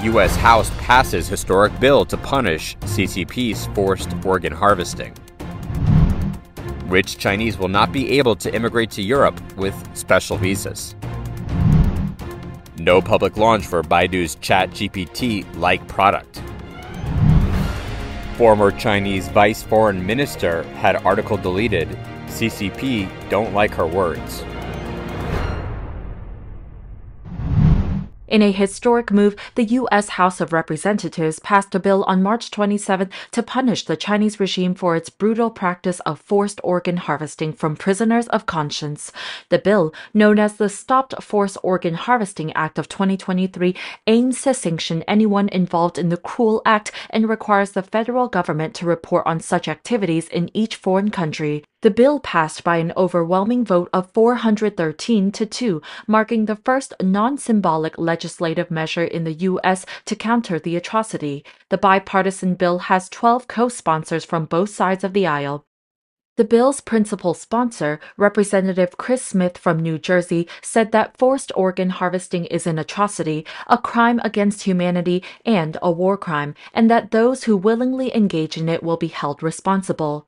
U.S. House passes historic bill to punish CCP's forced organ harvesting. Rich Chinese will not be able to immigrate to Europe with special visas. No public launch for Baidu's ChatGPT-like product. Former Chinese Vice Foreign Minister had article deleted. CCP don't like her words. In a historic move, the U.S. House of Representatives passed a bill on March 27 to punish the Chinese regime for its brutal practice of forced organ harvesting from prisoners of conscience. The bill, known as the Stopped Forced Organ Harvesting Act of 2023, aims to sanction anyone involved in the cruel act and requires the federal government to report on such activities in each foreign country. The bill passed by an overwhelming vote of 413 to 2, marking the first non-symbolic legislative measure in the U.S. to counter the atrocity. The bipartisan bill has 12 co-sponsors from both sides of the aisle. The bill's principal sponsor, Representative Chris Smith from New Jersey, said that forced organ harvesting is an atrocity, a crime against humanity, and a war crime, and that those who willingly engage in it will be held responsible.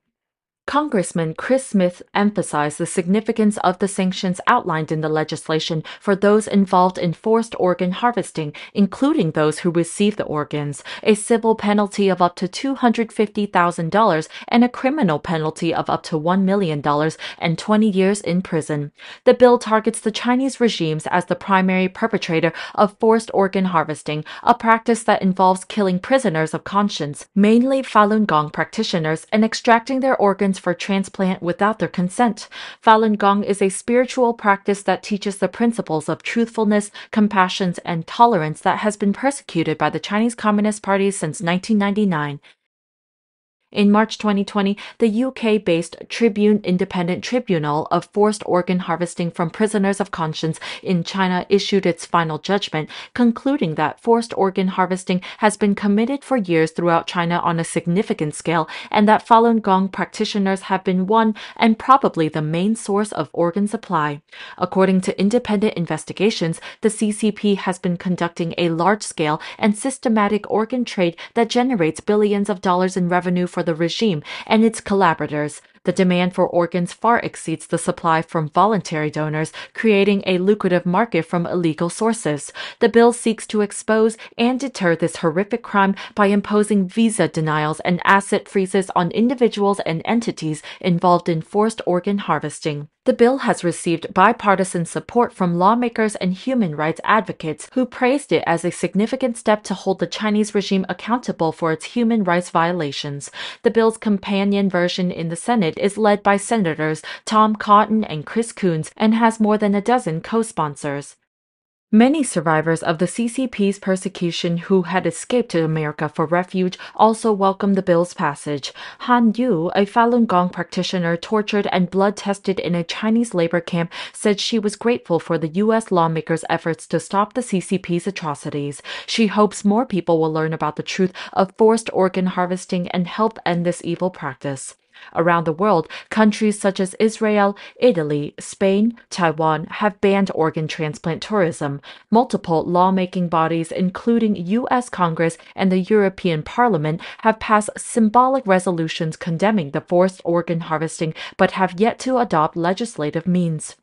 Congressman Chris Smith emphasized the significance of the sanctions outlined in the legislation for those involved in forced organ harvesting, including those who receive the organs, a civil penalty of up to $250,000 and a criminal penalty of up to $1 million and 20 years in prison. The bill targets the Chinese regimes as the primary perpetrator of forced organ harvesting, a practice that involves killing prisoners of conscience, mainly Falun Gong practitioners, and extracting their organs for transplant without their consent. Falun Gong is a spiritual practice that teaches the principles of truthfulness, compassion, and tolerance that has been persecuted by the Chinese Communist Party since 1999. In March 2020, the UK-based Tribune Independent Tribunal of Forced Organ Harvesting from Prisoners of Conscience in China issued its final judgment, concluding that forced organ harvesting has been committed for years throughout China on a significant scale, and that Falun Gong practitioners have been one and probably the main source of organ supply. According to independent investigations, the CCP has been conducting a large-scale and systematic organ trade that generates billions of dollars in revenue for the regime and its collaborators. The demand for organs far exceeds the supply from voluntary donors, creating a lucrative market from illegal sources. The bill seeks to expose and deter this horrific crime by imposing visa denials and asset freezes on individuals and entities involved in forced organ harvesting. The bill has received bipartisan support from lawmakers and human rights advocates who praised it as a significant step to hold the Chinese regime accountable for its human rights violations. The bill's companion version in the Senate is led by Senators Tom Cotton and Chris Coons and has more than a dozen co-sponsors. Many survivors of the CCP's persecution who had escaped to America for refuge also welcomed the bill's passage. Han Yu, a Falun Gong practitioner tortured and blood-tested in a Chinese labor camp, said she was grateful for the U.S. lawmakers' efforts to stop the CCP's atrocities. She hopes more people will learn about the truth of forced organ harvesting and help end this evil practice. Around the world, countries such as Israel, Italy, Spain, Taiwan have banned organ transplant tourism. Multiple lawmaking bodies, including U.S. Congress and the European Parliament, have passed symbolic resolutions condemning the forced organ harvesting but have yet to adopt legislative means.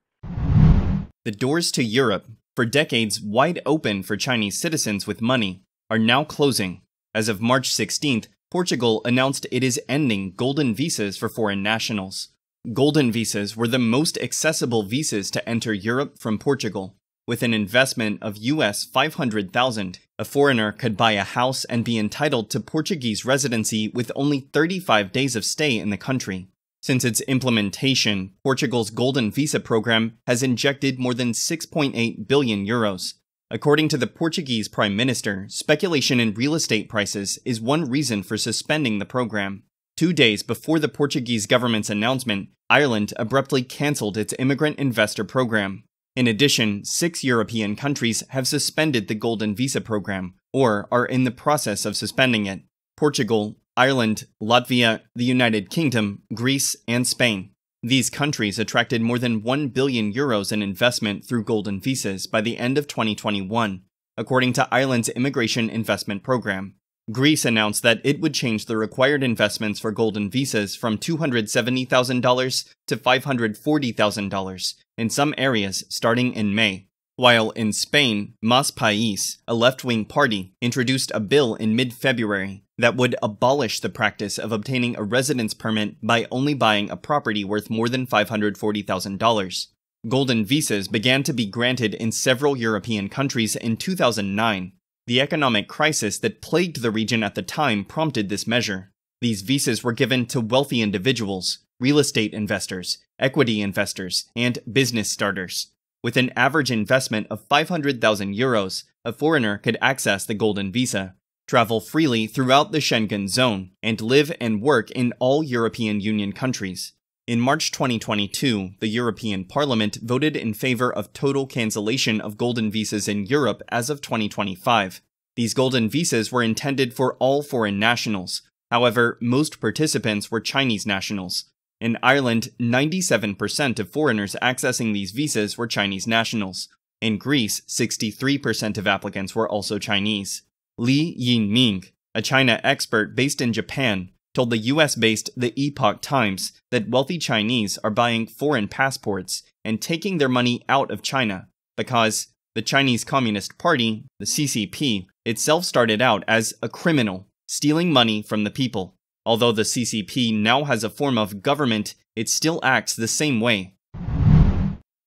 The doors to Europe, for decades wide open for Chinese citizens with money, are now closing. As of March 16th, Portugal announced it is ending golden visas for foreign nationals. Golden visas were the most accessible visas to enter Europe from Portugal. With an investment of US $500,000, a foreigner could buy a house and be entitled to Portuguese residency with only 35 days of stay in the country. Since its implementation, Portugal's golden visa program has injected more than 6.8 billion euros. According to the Portuguese Prime Minister, speculation in real estate prices is one reason for suspending the program. 2 days before the Portuguese government's announcement, Ireland abruptly cancelled its immigrant investor program. In addition, 6 European countries have suspended the golden visa program, or are in the process of suspending it: Portugal, Ireland, Latvia, the United Kingdom, Greece, and Spain. These countries attracted more than 1 billion euros in investment through golden visas by the end of 2021. according to Ireland's Immigration Investment Program. Greece announced that it would change the required investments for golden visas from $270,000 to $540,000 in some areas starting in May. While in Spain, Mas País, a left-wing party, introduced a bill in mid-February that would abolish the practice of obtaining a residence permit by only buying a property worth more than $540,000. Golden visas began to be granted in several European countries in 2009. The economic crisis that plagued the region at the time prompted this measure. These visas were given to wealthy individuals, real estate investors, equity investors, and business starters. With an average investment of 500,000 euros, a foreigner could access the golden visa, travel freely throughout the Schengen zone, and live and work in all European Union countries. In March 2022, the European Parliament voted in favor of total cancellation of golden visas in Europe as of 2025. These golden visas were intended for all foreign nationals. However, most participants were Chinese nationals. In Ireland, 97% of foreigners accessing these visas were Chinese nationals. In Greece, 63% of applicants were also Chinese. Li Yinming, a China expert based in Japan, told the US-based The Epoch Times that wealthy Chinese are buying foreign passports and taking their money out of China because the Chinese Communist Party, the CCP, itself started out as a criminal, stealing money from the people. Although the CCP now has a form of government, it still acts the same way.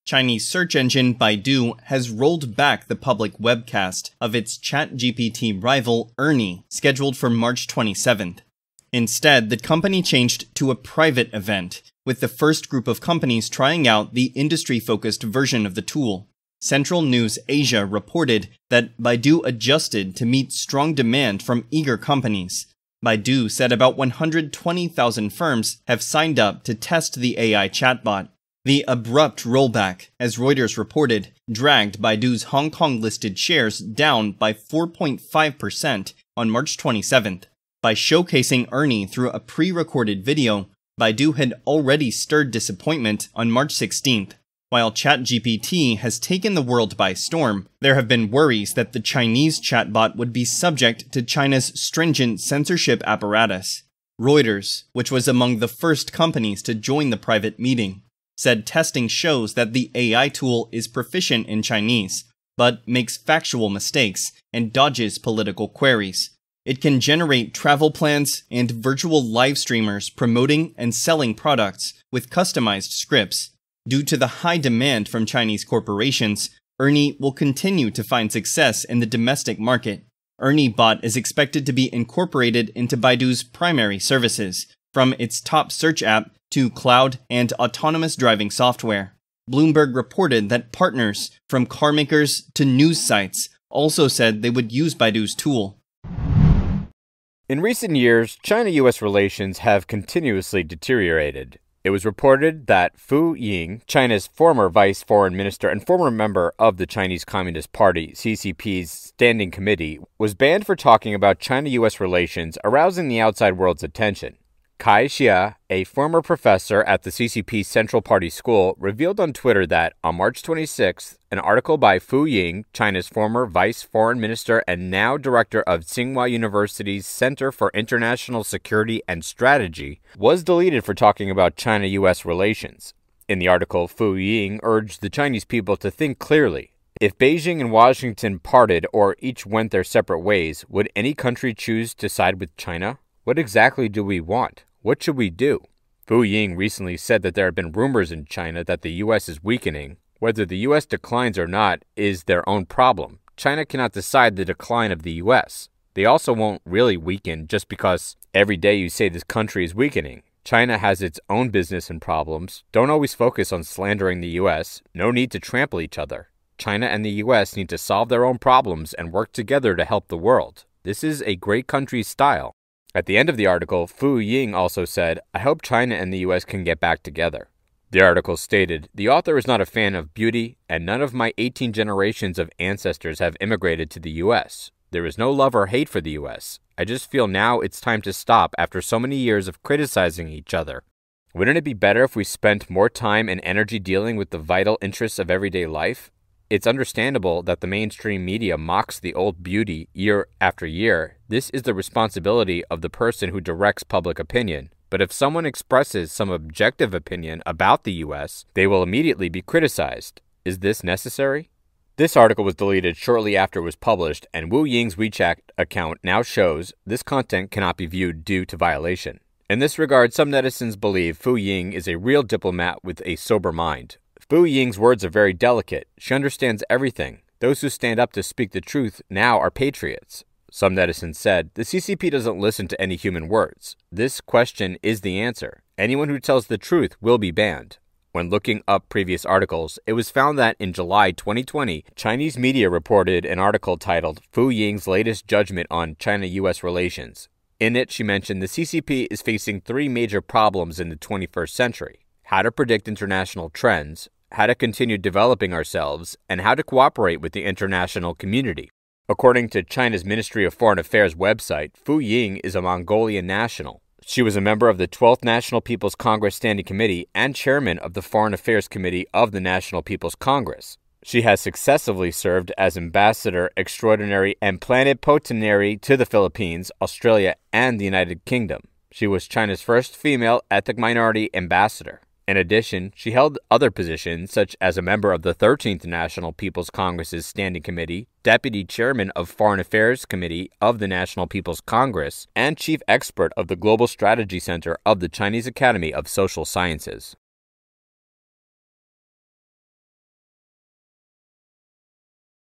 Chinese search engine Baidu has rolled back the public webcast of its ChatGPT rival Ernie, scheduled for March 27th. Instead, the company changed to a private event, with the first group of companies trying out the industry-focused version of the tool. Central News Asia reported that Baidu adjusted to meet strong demand from eager companies. Baidu said about 120,000 firms have signed up to test the AI chatbot. The abrupt rollback, as Reuters reported, dragged Baidu's Hong Kong-listed shares down by 4.5% on March 27th. By showcasing Ernie through a pre-recorded video, Baidu had already stirred disappointment on March 16th. While ChatGPT has taken the world by storm, there have been worries that the Chinese chatbot would be subject to China's stringent censorship apparatus. Reuters, which was among the first companies to join the private meeting, said testing shows that the AI tool is proficient in Chinese, but makes factual mistakes and dodges political queries. It can generate travel plans and virtual live streamers promoting and selling products with customized scripts. Due to the high demand from Chinese corporations, Ernie will continue to find success in the domestic market. Ernie Bot is expected to be incorporated into Baidu's primary services, from its top search app to cloud and autonomous driving software. Bloomberg reported that partners, from car makers to news sites, also said they would use Baidu's tool. In recent years, China-US relations have continuously deteriorated. It was reported that Fu Ying, China's former vice foreign minister and former member of the Chinese Communist Party, CCP's standing committee, was banned for talking about China-US relations, arousing the outside world's attention. Kai Xia, a former professor at the CCP Central Party School, revealed on Twitter that, on March 26th, an article by Fu Ying, China's former vice foreign minister and now director of Tsinghua University's Center for International Security and Strategy, was deleted for talking about China-US relations. In the article, Fu Ying urged the Chinese people to think clearly. If Beijing and Washington parted or each went their separate ways, would any country choose to side with China? What exactly do we want? What should we do? Fu Ying recently said that there have been rumors in China that the U.S. is weakening. Whether the U.S. declines or not is their own problem. China cannot decide the decline of the U.S. They also won't really weaken just because every day you say this country is weakening. China has its own business and problems. Don't always focus on slandering the U.S. No need to trample each other. China and the U.S. need to solve their own problems and work together to help the world. This is a great country's style. At the end of the article, Fu Ying also said, "I hope China and the U.S. can get back together." The article stated, "The author is not a fan of beauty, and none of my 18 generations of ancestors have immigrated to the U.S. There is no love or hate for the U.S. I just feel now it's time to stop after so many years of criticizing each other. Wouldn't it be better if we spent more time and energy dealing with the vital interests of everyday life? it's understandable that the mainstream media mocks the old beauty year after year. This is the responsibility of the person who directs public opinion. But if someone expresses some objective opinion about the U.S., they will immediately be criticized. Is this necessary? This article was deleted shortly after it was published, and Wu Ying's WeChat account now shows this content cannot be viewed due to violation. In this regard, some netizens believe Fu Ying is a real diplomat with a sober mind. Fu Ying's words are very delicate. She understands everything. Those who stand up to speak the truth now are patriots. Some netizens said, the CCP doesn't listen to any human words. This question is the answer. Anyone who tells the truth will be banned. When looking up previous articles, it was found that in July 2020, Chinese media reported an article titled Fu Ying's Latest Judgment on China-US Relations. In it, she mentioned the CCP is facing 3 major problems in the 21st century: how to predict international trends, how to continue developing ourselves, and how to cooperate with the international community. According to China's Ministry of Foreign Affairs website, Fu Ying is a Mongolian national. She was a member of the 12th National People's Congress Standing Committee and chairman of the Foreign Affairs Committee of the National People's Congress. She has successively served as Ambassador Extraordinary and Plenipotentiary to the Philippines, Australia, and the United Kingdom. She was China's first female ethnic minority ambassador. In addition, she held other positions such as a member of the 13th National People's Congress's Standing Committee, Deputy Chairman of Foreign Affairs Committee of the National People's Congress, and Chief Expert of the Global Strategy Center of the Chinese Academy of Social Sciences.